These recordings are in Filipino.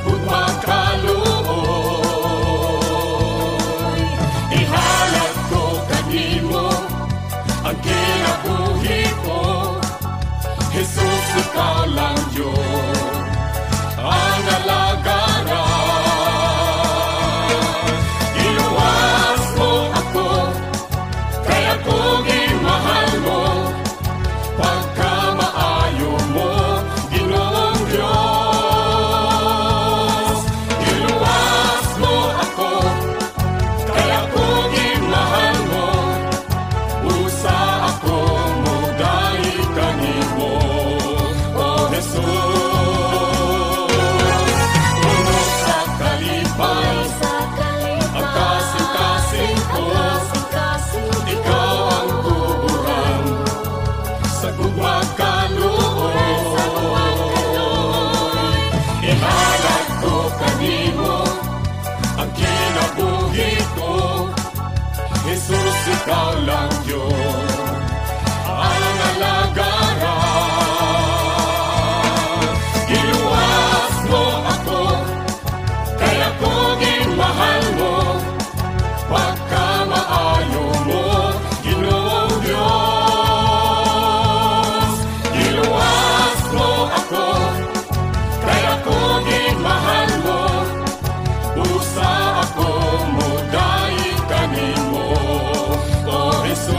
gugma kaluoy. Ihalad ko kanimo ang kinabuhi ko, Jesus, ikaw lang yun ang alagaran. Iluwas mo ako, kaya kong imahal mo, pagkamaayo mo, Ginoong Diyos. Iluwas mo ako, kaya kong imahal mo, usa ako mo dahil kanimo, O Jesus. Puno sa kalipay, ang kasing-kasing ko, ikaw ang tuburan sa gugma kaluoy. Ihalad ko kanimo ang kinabuhi ko, Jesus, ikaw lang yun ang alagaran. Iluwas mo ako, kaya kong imahal mo, pagkamaayo mo, Ginoong Diyos. Iluwas mo ako, kaya kong imahal mo, usa ako mo dahil kanimo, O Jesus.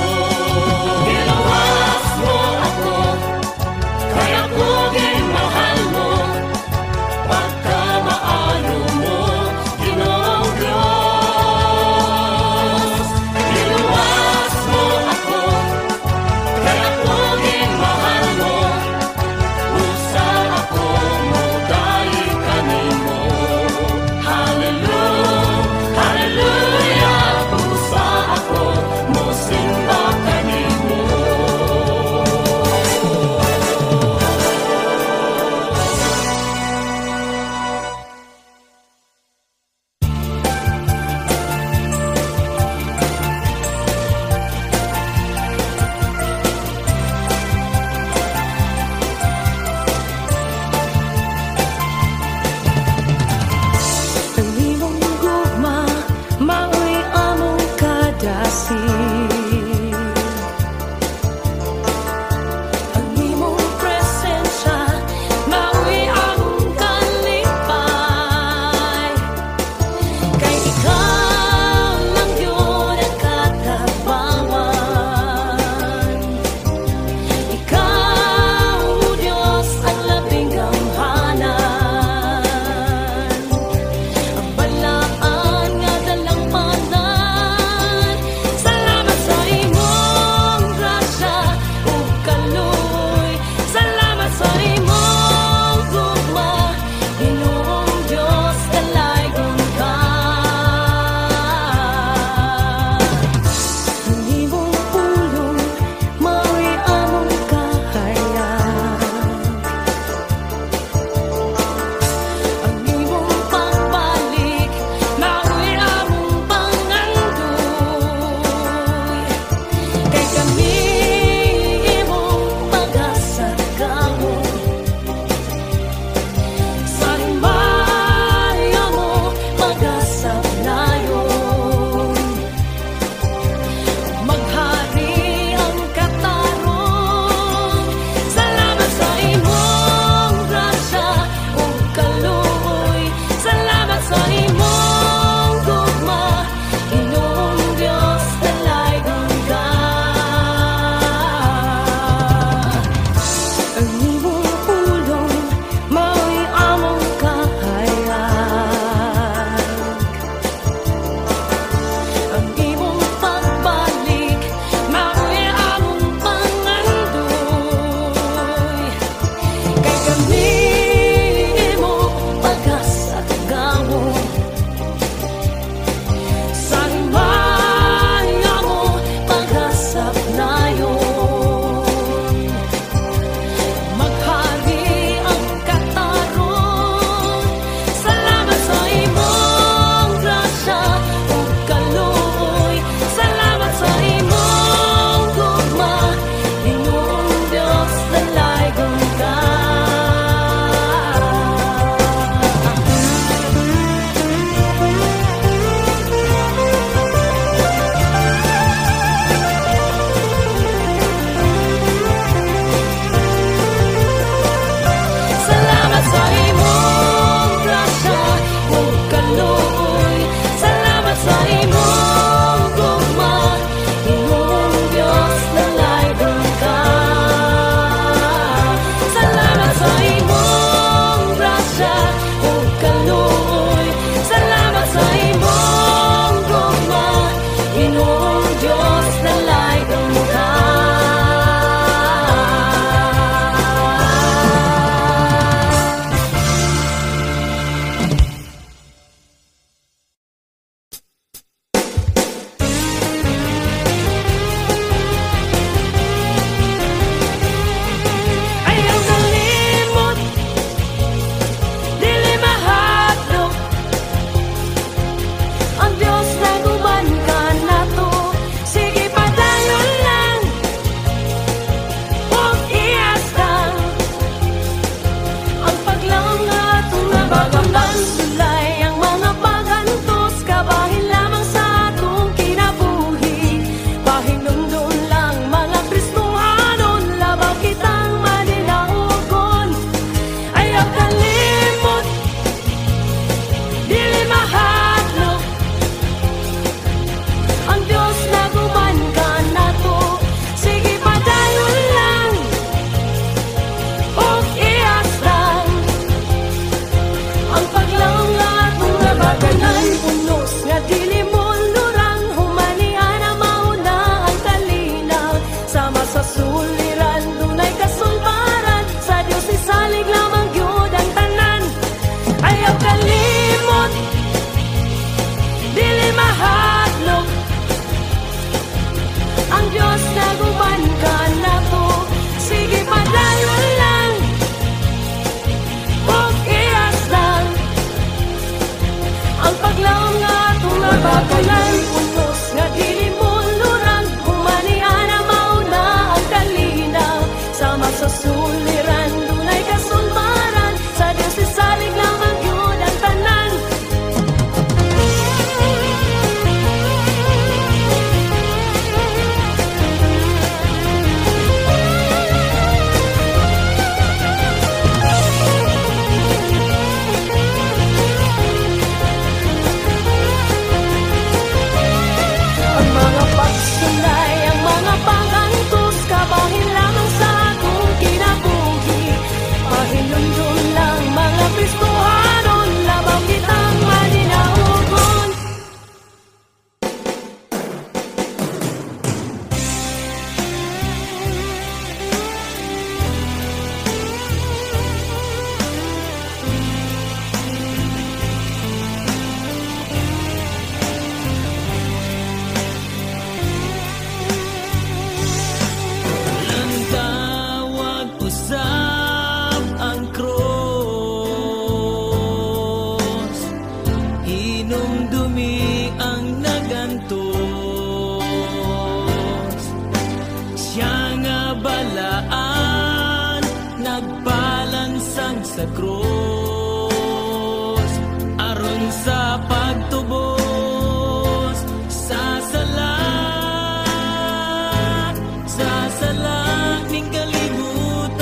sa pagtubos sa sala ning kalibutan.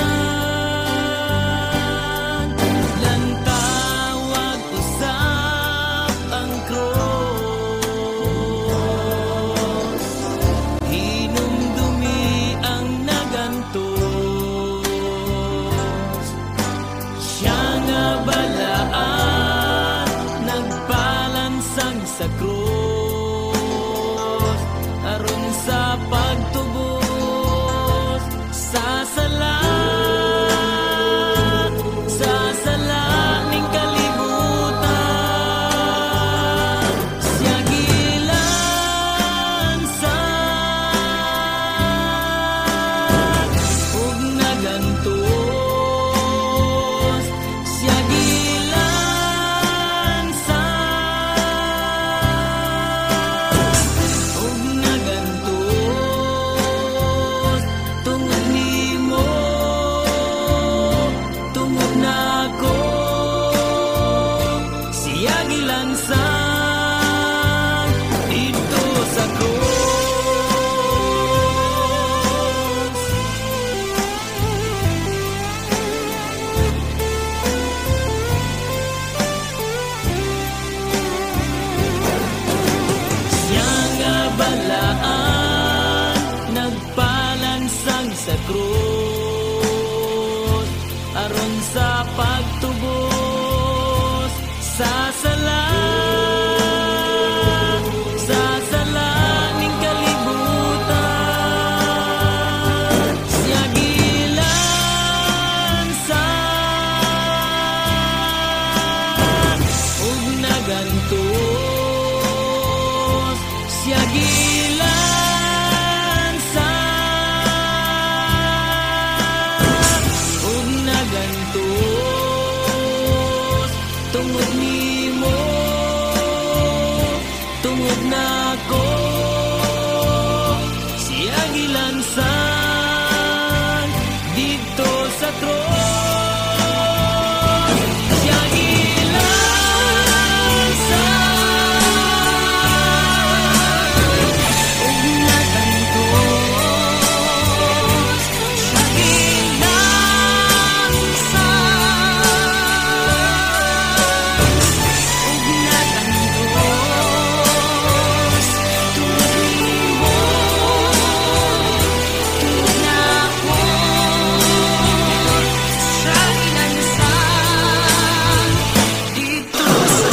Lantawag usap ang krus, hinumdumi ang nagantos. Siya nga balaan nagpalansang sa krus, aron sa pagtubos sa sala ning kalibutan. Siya gilansan ug nagantos. Siya gilansan ug nagantos. Tungod nimo, tungod nako, siya gilansan dito sa krus. Siya nga balaan nagpalansang sa krus, aron sa pagtubos sa sala ning kalibutan. Siya gilansan ug nagantos. Siya gilansan ug nagantos. Tungod nimo, tungod nako, siya gilansan dito sa krus. Siya gilansan ug nagantos. Siya gilansan ug nagantos. Tungod nimo, tungod nako, siya gilansan dito sa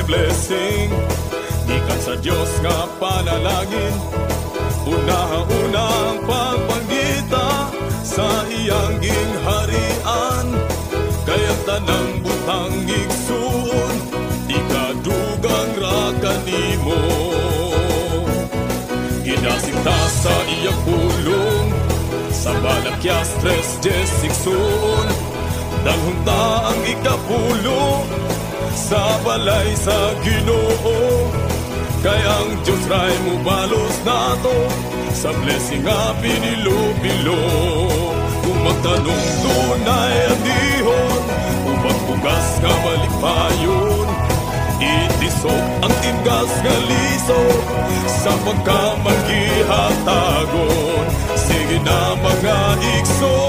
blessing gikan sa Dios nga panalangin. Una-una ang pagpangita sa iyang gingharian. Kaya tanang butang igsuon, ikadugang ra kanimo. Ginasinta sa iyang pulong, sa Malakias 3:10 igsuon. Dalhunta ang ikapulo sa balay sa Ginoo. Kay ang Diyos ray mo balos nato sa blessing nga pinilo-pilo. Kung magtanong tunay ang dihon, upang bugas nga malikpayon, itisok ang timgas nga liso sa pagkamagihatagon. Sige na mga igsoon.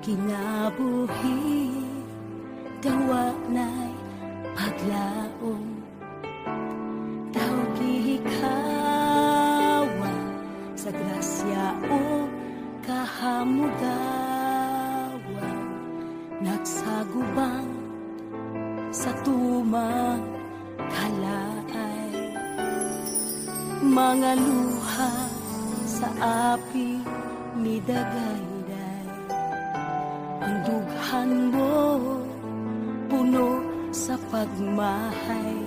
kinabuhi dawa na'y paglaom daw gihikawa sa grasya o kahamudawa nagsagubang sa tumang kalaay mga luha sa api ni dagayday ang dughan mo puno sa pagmahay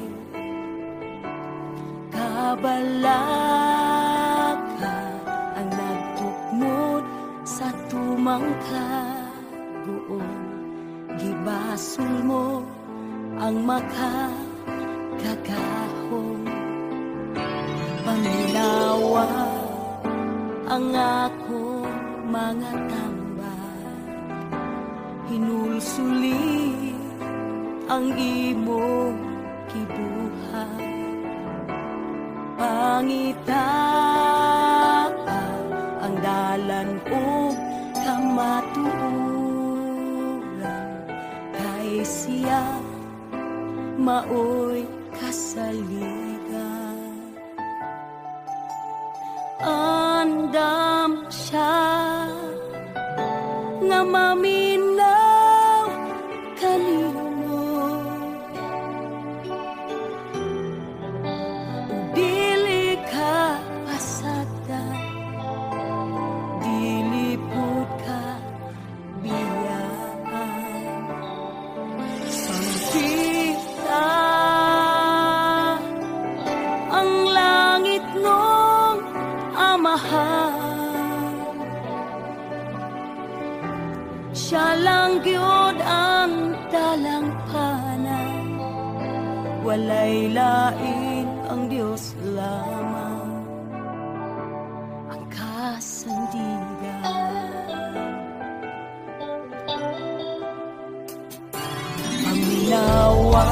kabalaka ang nagtukmod sa tumang kaguon gibasol mo ang makakagahong paminawa ang akong mga tambay hinulsuli ang imong kibuhay pangita ang dalan o kamatuoran kay siya maoy kasaligan andam siya nga maminaw kanimo dili ka pasagda dili pud ka biyaan sampita ang langit nung amahan siya lang gyud ang talangpanan walay lain ang Dios lamang ang kasandigan paminawa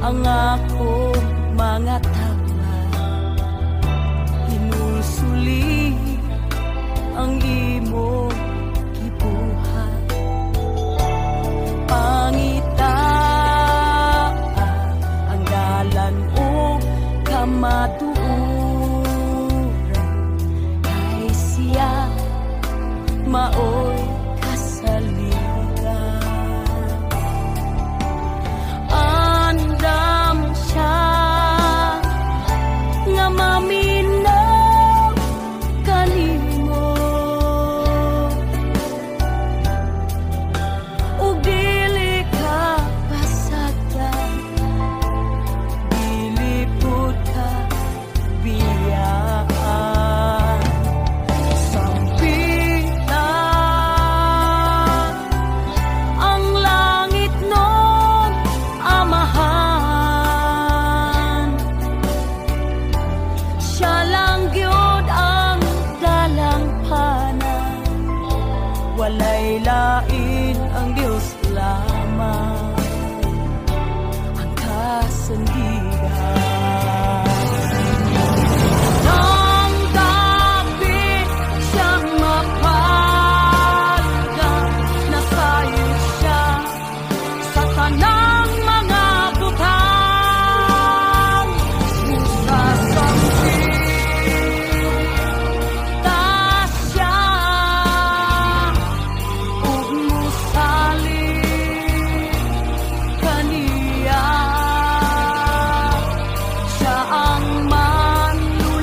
ang akong mga tama hinusuli ang imong kibuhay pangita ang dalan o kamatuoran kay siya maoy kasaligan andam siya nga maminaw kanimo ug dili ka pasagdan dili pud ka biyaan sampita ang langit nun amahan siya lang gyud ang dalangpanan walay lain ang Dios lamang ang kasandigan nang dapit siyang mapalgan nasayo siya sa tanang mga butang sa sampit tasya ug musali kaniya siya ang manluluwas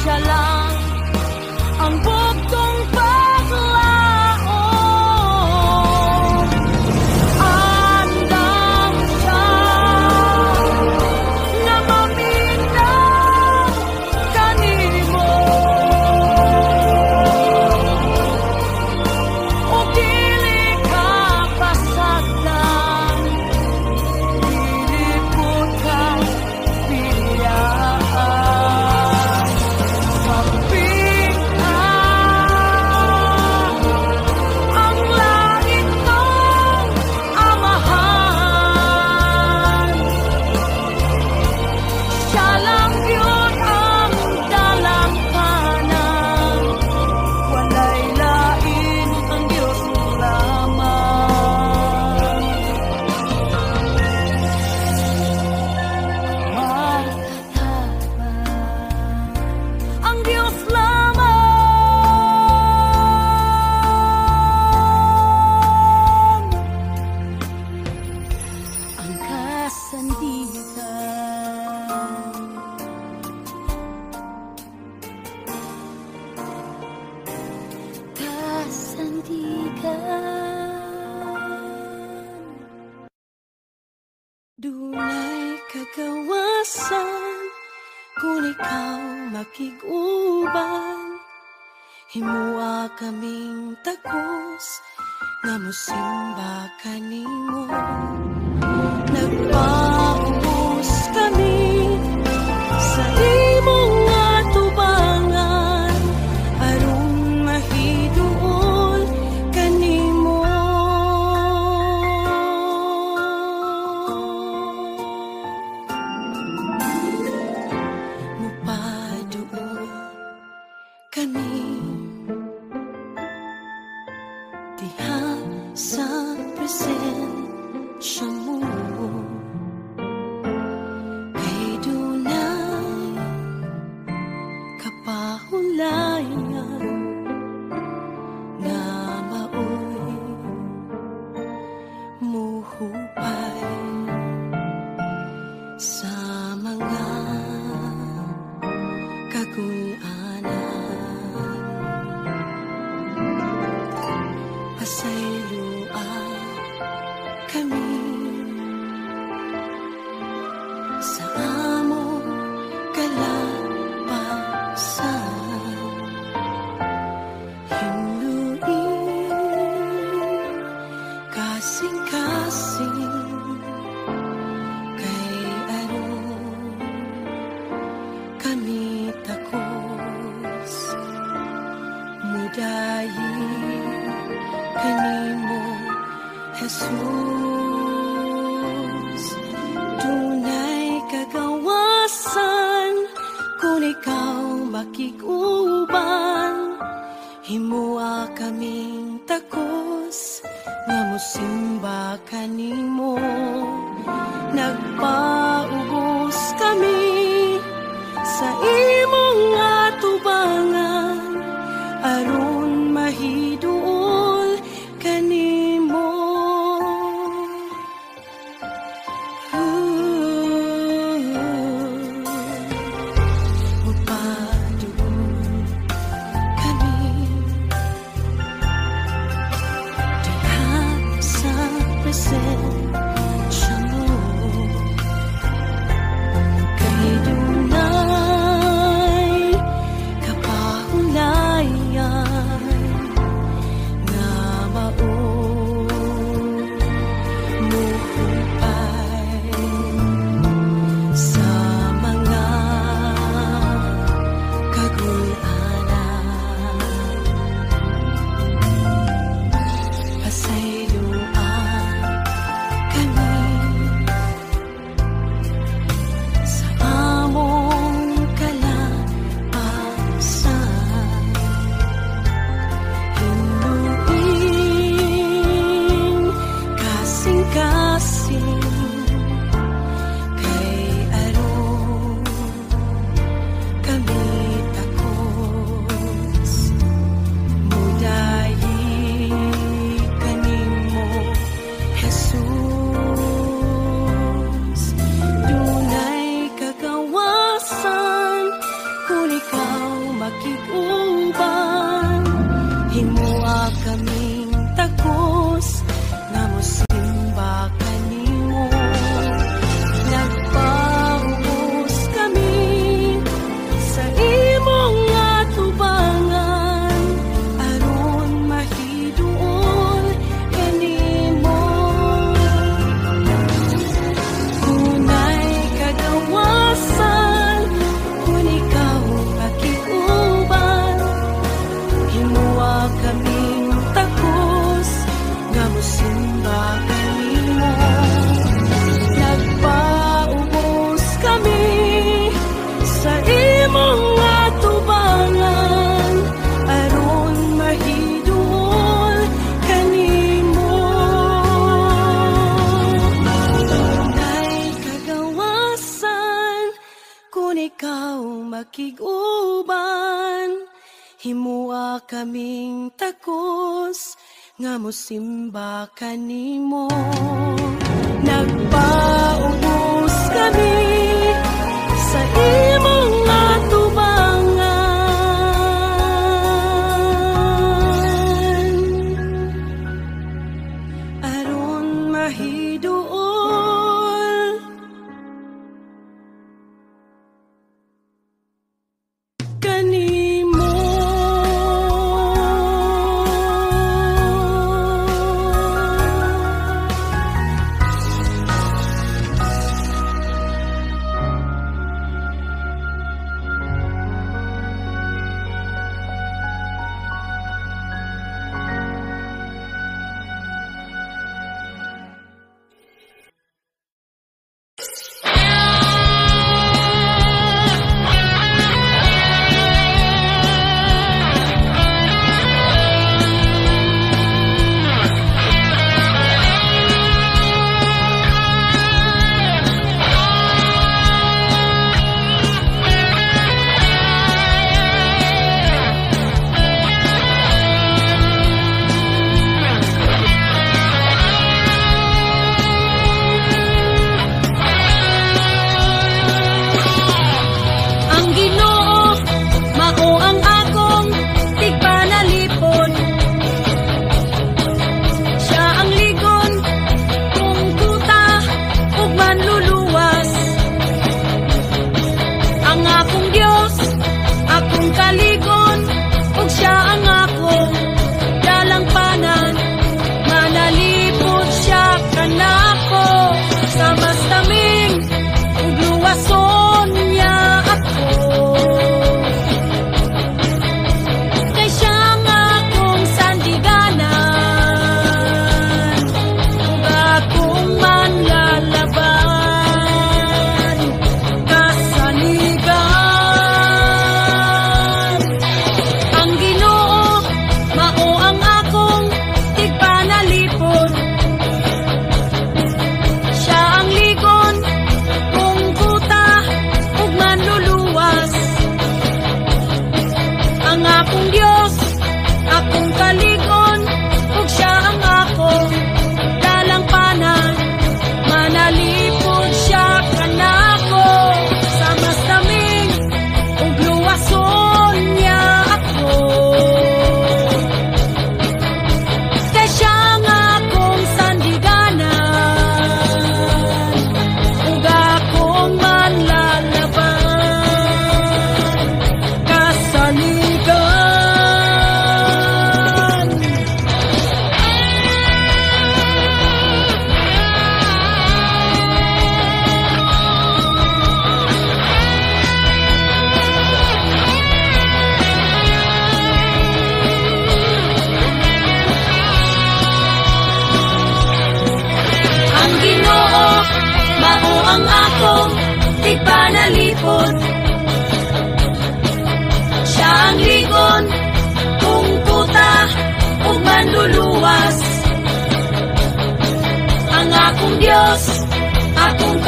siya lang ang bugtong paglaom andam siya nga maminaw kanimo ug dili ka pasagdan dili pud ka biyaan sampita makiguban, himua kaming takos nga mosimba kanimo. Nagpaubos kami sa imong nga tubangan aron mahiduol kanimo. Mupaduol kami diha sa presensya mo. Kay dunay kapahulayan nga maoy muhupay sa mga kagunanan. Pasaylua kami sa among kalapasan. Hinluin kasing-kasing kay aron kami takos mudayi kanimo, Jesus. Tunay kagawasan kung ikaw makiguban, himua kaming takos nga mosimba kanimo. Nagpaubos kami sa imong nga tubangan aron mahiduol kanimo. Mupaduol kami diha sa presensya mo. Kay dunay kapahulayan nga maoy muhupay sa mga kagunanan. Pasaylua kami sa among kalapasan. Hinluin kasing-kasing kay aron kami takos mudayi kanimo, Jesus. Dunay kagawasan kung ikaw makiguban, himua kaming takos nga mosimba kanimo. Nagpaubos kami sa imong nga tubangan aron mahiduol kanimo. Tunay kagawasan kung ikaw makiguban, himua kaming takos nga mosimba kanimo. Nagpaubos kami sa imong nga tubangan aron mahiduol kanimo. Tunay kagawasan kung ikaw makiguban, himua kaming takos nga mosimba kanimo. Nagpaubos kami sa imong nga tubangan aron mahiduol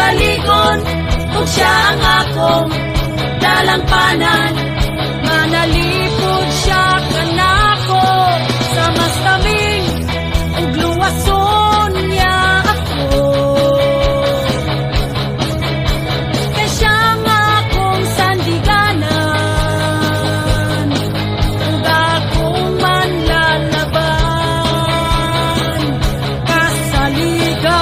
Kasaligon ug siya ang akong dalampanan. Manalipod siya kanako sa mas taming ug luwason niya ako. Kay siya ang akong sandiganan ug akong manlalaban. Kasaligan.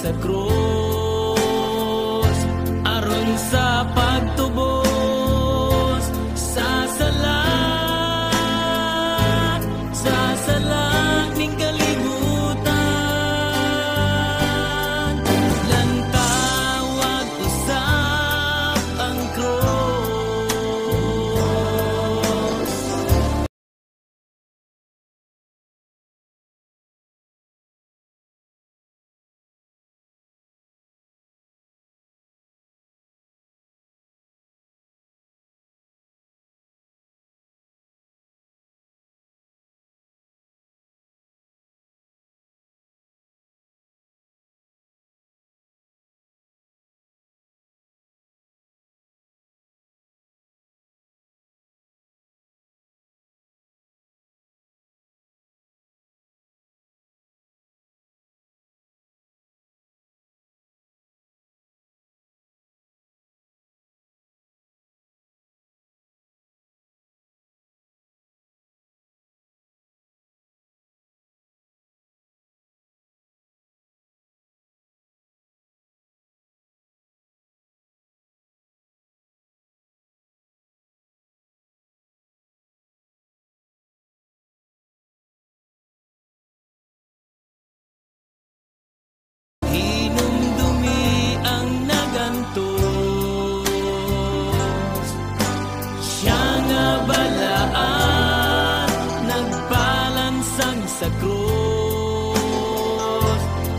sa krus aron sa pagtubos sa sala ning kalibutan lantawag usap ang krus. Hinumdumi ang nagantos siya nga balaan nagbalansang sa krus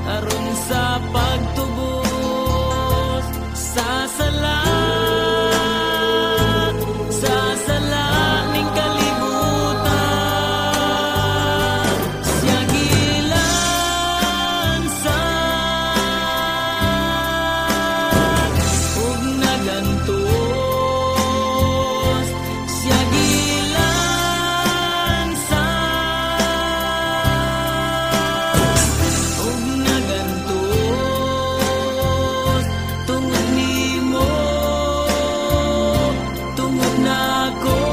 aron sa pagtubos sa sala ning kalibutan siya gilansan ug nagantos siya gilansan ug nagantos tungod nimo tungod nako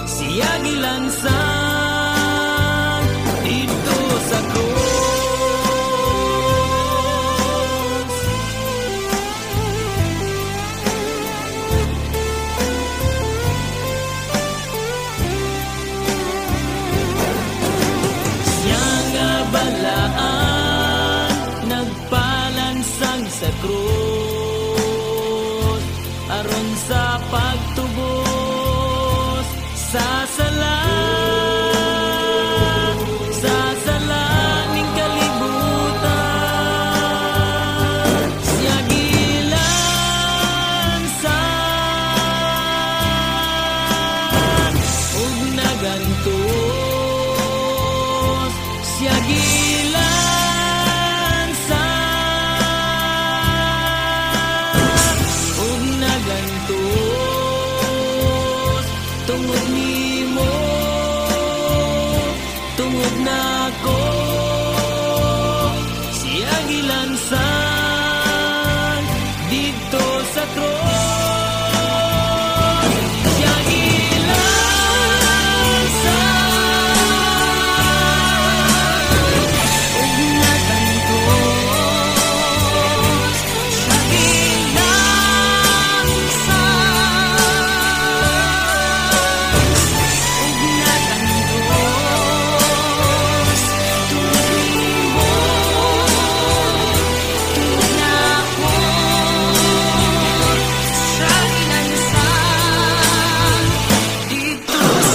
siya gilansan dito sa krus. Siya nga balaan nagpalansang sa krus aron sa pagtubos sa sala ning kalibutan siya gilansan ug nagantos siya gilansan ug nagantos tungod nimo tungod nako siya gilansan dito sa krus siya gilansan ug nagantos siya gilansan ug nagantos tungod nimo tungod nako siya gilansan dito sa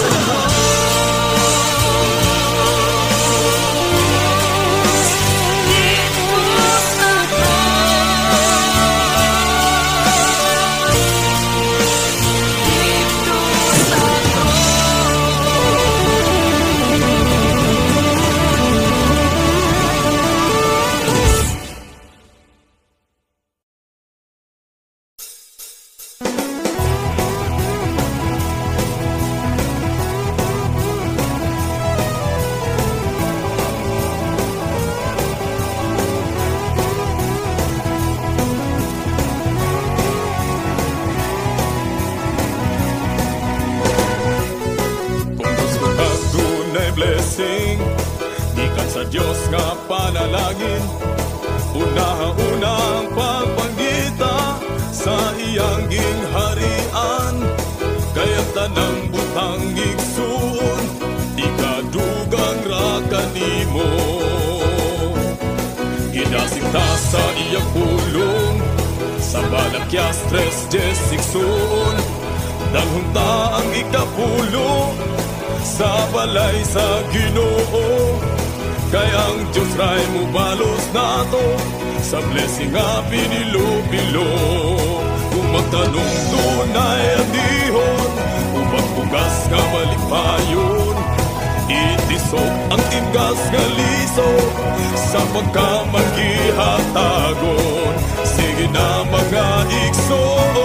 blessing gikan sa Dios nga panalangin sa iyang pulong, sa Malakias 3:16, dalhunta ang ikapulo, sa balay sa Ginoo. Kay ang Diyos ray mo balos nato, sa blessing nga pinilo-pilo. Kung magtanong tunay ang dihon, kung magpugas nga malipayon, itisok ang timgas nga liso, sa pagkamagihatagon. Sige na mga igsoon,